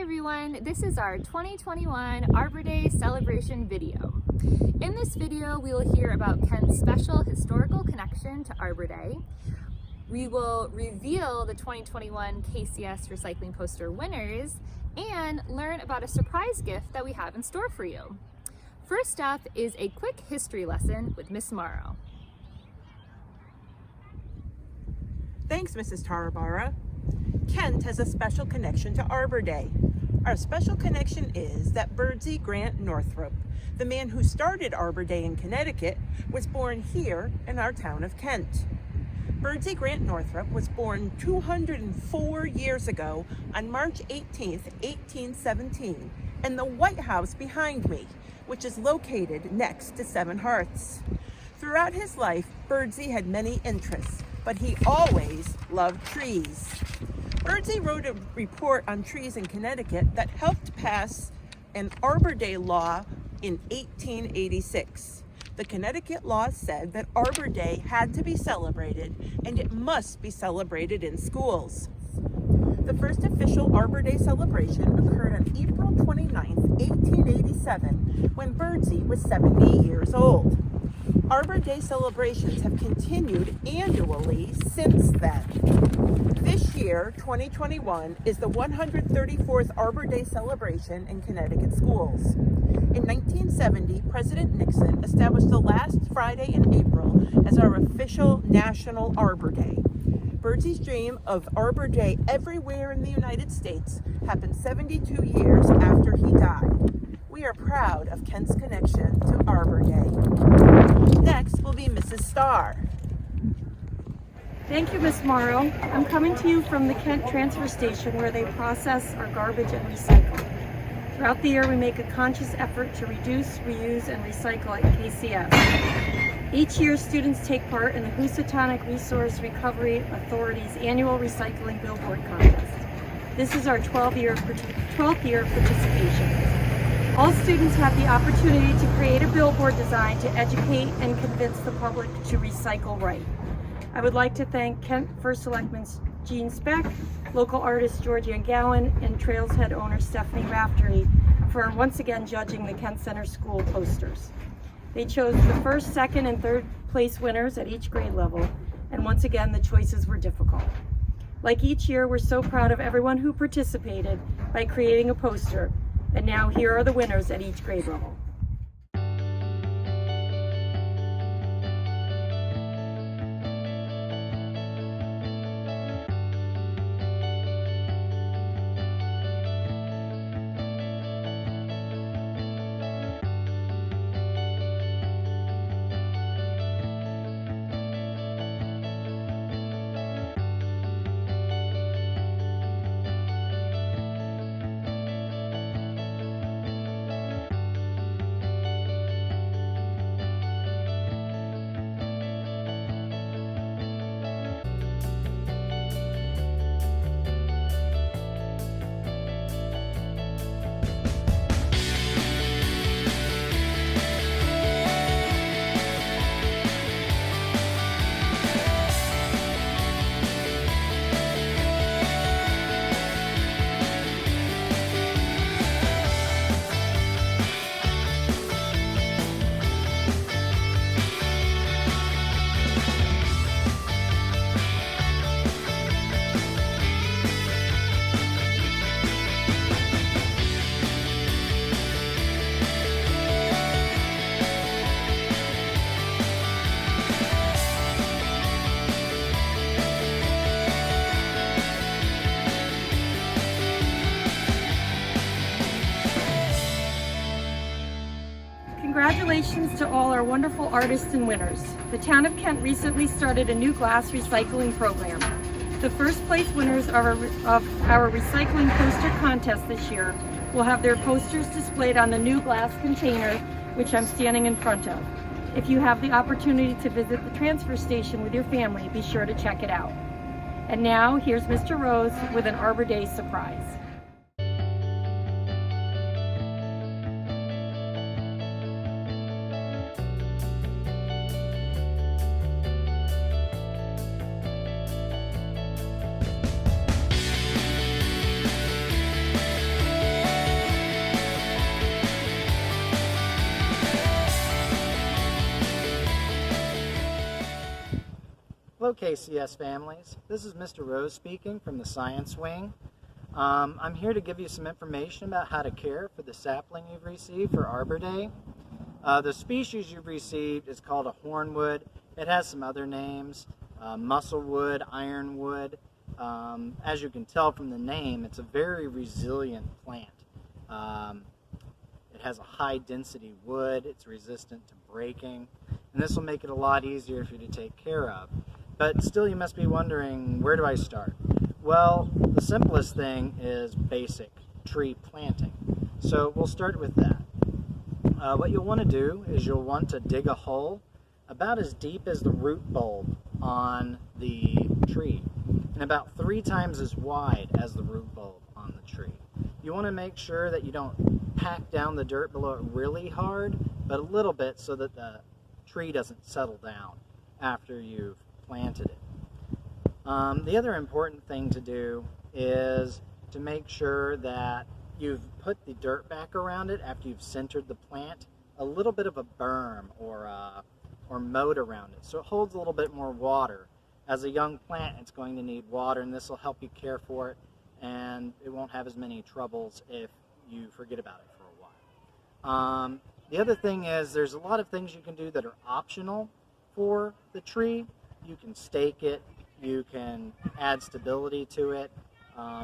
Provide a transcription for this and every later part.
everyone, this is our 2021 Arbor Day Celebration video. In this video, we will hear about Kent's special historical connection to Arbor Day. We will reveal the 2021 KCS Recycling Poster winners and learn about a surprise gift that we have in store for you. First up is a quick history lesson with Miss Morrow. Thanks, Mrs. Tarabara. Kent has a special connection to Arbor Day. Our special connection is that Birdsey Grant Northrup, the man who started Arbor Day in Connecticut, was born here in our town of Kent. Birdsey Grant Northrup was born 204 years ago on March 18th, 1817, in the White House behind me, which is located next to Seven Hearths. Throughout his life, Birdsey had many interests, but he always loved trees. Birdsey wrote a report on trees in Connecticut that helped pass an Arbor Day law in 1886. The Connecticut law said that Arbor Day had to be celebrated, and it must be celebrated in schools. The first official Arbor Day celebration occurred on April 29, 1887, when Birdsey was 70 years old. Arbor Day celebrations have continued annually since then. This year, 2021, is the 134th Arbor Day celebration in Connecticut schools. In 1970, President Nixon established the last Friday in April as our official National Arbor Day. Birdsey's dream of Arbor Day everywhere in the United States happened 72 years after he died. We are proud of Kent's connection to Arbor Day. Next will be Mrs. Starr. Thank you, Ms. Morrow. I'm coming to you from the Kent transfer station where they process our garbage and recycle. Throughout the year, we make a conscious effort to reduce, reuse, and recycle at KCS. Each year, students take part in the Housatonic Resource Recovery Authority's annual recycling billboard contest. This is our 12th year of participation. All students have the opportunity to create a billboard design to educate and convince the public to recycle right. I would like to thank Kent First Selectman Jean Speck, local artist Georgianne Gowan, and Trails Head owner Stephanie Raftery for once again judging the Kent Center School posters. They chose the first, second, and third place winners at each grade level, and once again the choices were difficult. Like each year, we're so proud of everyone who participated by creating a poster, and now here are the winners at each grade level. Congratulations to all our wonderful artists and winners. The town of Kent recently started a new glass recycling program. The first place winners of our recycling poster contest this year will have their posters displayed on the new glass container, which I'm standing in front of. If you have the opportunity to visit the transfer station with your family, be sure to check it out. And now, here's Mr. Rose with an Arbor Day surprise. Hello KCS families, this is Mr. Rose speaking from the Science Wing. I'm here to give you some information about how to care for the sapling you've received for Arbor Day. The species you've received is called a hornwood. It has some other names, musclewood, ironwood. As you can tell from the name, it's a very resilient plant. It has a high density wood, it's resistant to breaking, and this will make it a lot easier for you to take care of. But still, you must be wondering, where do I start? Well, the simplest thing is basic tree planting. So we'll start with that. What you'll want to do is you'll want to dig a hole about as deep as the root bulb on the tree, and about 3 times as wide as the root bulb on the tree. You want to make sure that you don't pack down the dirt below it really hard, but a little bit so that the tree doesn't settle down after you've planted it. The other important thing to do is to make sure that you've put the dirt back around it after you've centered the plant, a little bit of a berm or moat around it, so it holds a little bit more water. As a young plant, it's going to need water, and this will help you care for it, and it won't have as many troubles if you forget about it for a while. The other thing is there's a lot of things you can do that are optional for the tree. You can stake it, you can add stability to it,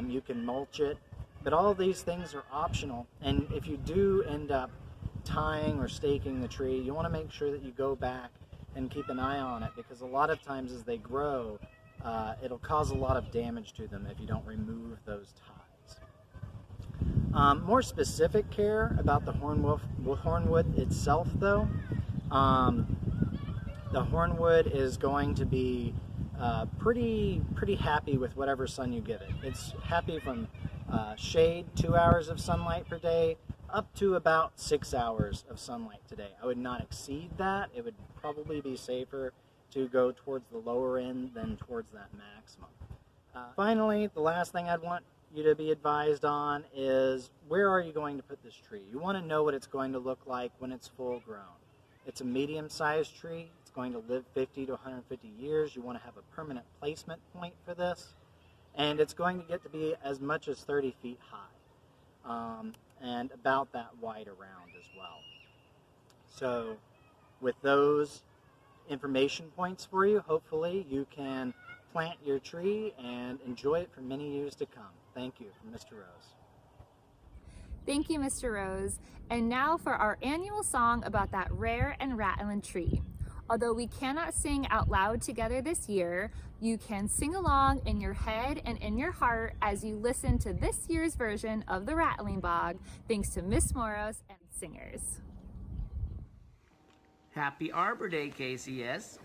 you can mulch it, but all of these things are optional. And if you do end up tying or staking the tree, you want to make sure that you go back and keep an eye on it, because a lot of times as they grow, it'll cause a lot of damage to them if you don't remove those ties. More specific care about the hornwood itself though, the hornwood is going to be pretty happy with whatever sun you give it. It's happy from shade, 2 hours of sunlight per day, up to about 6 hours of sunlight today. I would not exceed that. It would probably be safer to go towards the lower end than towards that maximum. Finally, the last thing I'd want you to be advised on is, where are you going to put this tree? You want to know what it's going to look like when it's full grown. It's a medium-sized tree. It's going to live 50 to 150 years. You want to have a permanent placement point for this, and it's going to get to be as much as 30 feet high, and about that wide around as well. So with those information points for you, hopefully you can plant your tree and enjoy it for many years to come. Thank you, from Mr. Rose. Thank you, Mr. Rose. And now for our annual song about that rare and rattling tree. Although we cannot sing out loud together this year, you can sing along in your head and in your heart as you listen to this year's version of the Rattling Bog, thanks to Miss Moros and singers. Happy Arbor Day, KCS.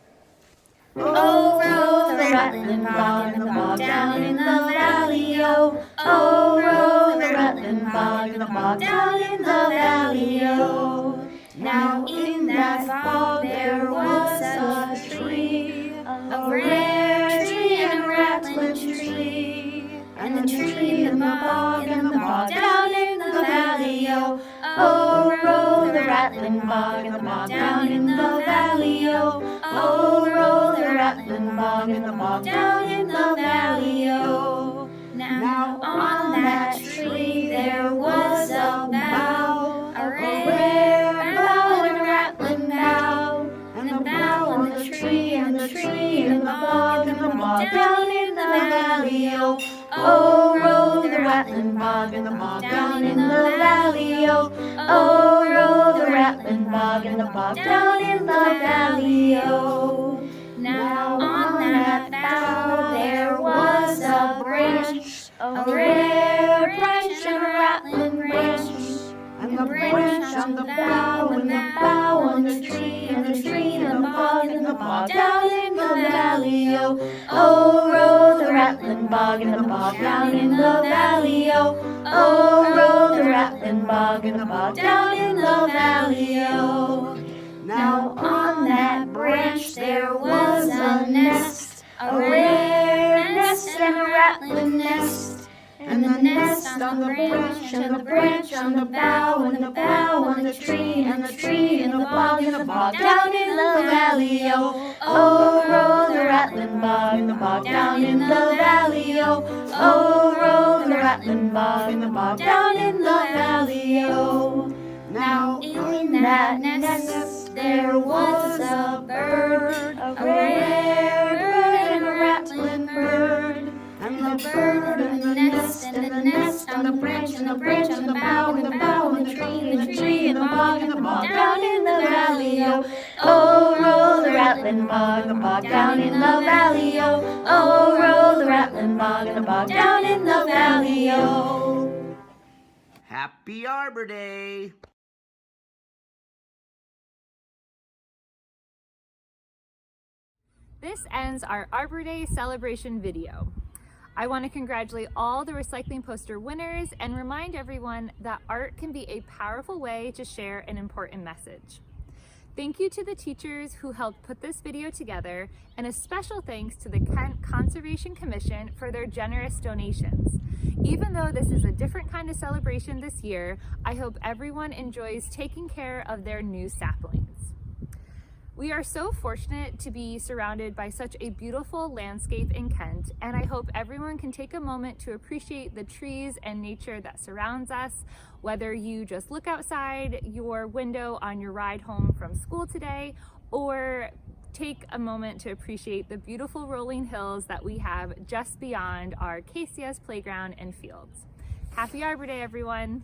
Oh, row the rattling bog in the bog down in the valley, oh. Oh, row the rattling bog in the bog down in the valley, oh. Now in that bog there was a tree, a rare tree and a rattling tree. And the tree in the bog down in the valley, oh. Oh, row the rattling bog in the bog down in the valley, oh. Oh, row the rattling bog in the bog down in the valley, oh. Now on that tree there was a bough, a rare bough and a rattling bough. And the bough on the tree, and the tree in the bog down in the valley, oh. Oh, row the rattling bog in the bog down in the valley, oh. Oh, row the rattling bog in the bog down in the valley, oh. Now on that bough there was a branch, a rare branch and a rattling branch. And the branch on the bough, and the bough on the tree, and the tree in the bog down in the valley, oh. Oh, row the rattling bog in the bog down in the valley, oh. Oh, row the rattling bog in the bog down in the valley, oh. Now on that branch there was a nest, a rare nest and a rattling nest. and the nest on the branch, and the branch on the bough, and the bough on the tree, and the tree in the bog down in the valley, oh. Oh, roll the rattling bog down in the valley, oh. Oh, roll the rattling bog down in the valley, oh. Now in that nest there was a bird, a rare bird and a rattling bird. And the bird and the nest on the branch, and the branch on the bough, and the bough on the tree, and the tree in the bog down in the valley, oh. Oh, roll the rattling bog down in the valley, oh. Oh, roll the rattling bog down in the valley, oh. Happy Arbor Day! This ends our Arbor Day celebration video. I want to congratulate all the recycling poster winners and remind everyone that art can be a powerful way to share an important message. Thank you to the teachers who helped put this video together, and a special thanks to the Kent Conservation Commission for their generous donations. Even though this is a different kind of celebration this year, I hope everyone enjoys taking care of their new saplings. We are so fortunate to be surrounded by such a beautiful landscape in Kent, and I hope everyone can take a moment to appreciate the trees and nature that surrounds us, whether you just look outside your window on your ride home from school today, or take a moment to appreciate the beautiful rolling hills that we have just beyond our KCS playground and fields. Happy Arbor Day, everyone!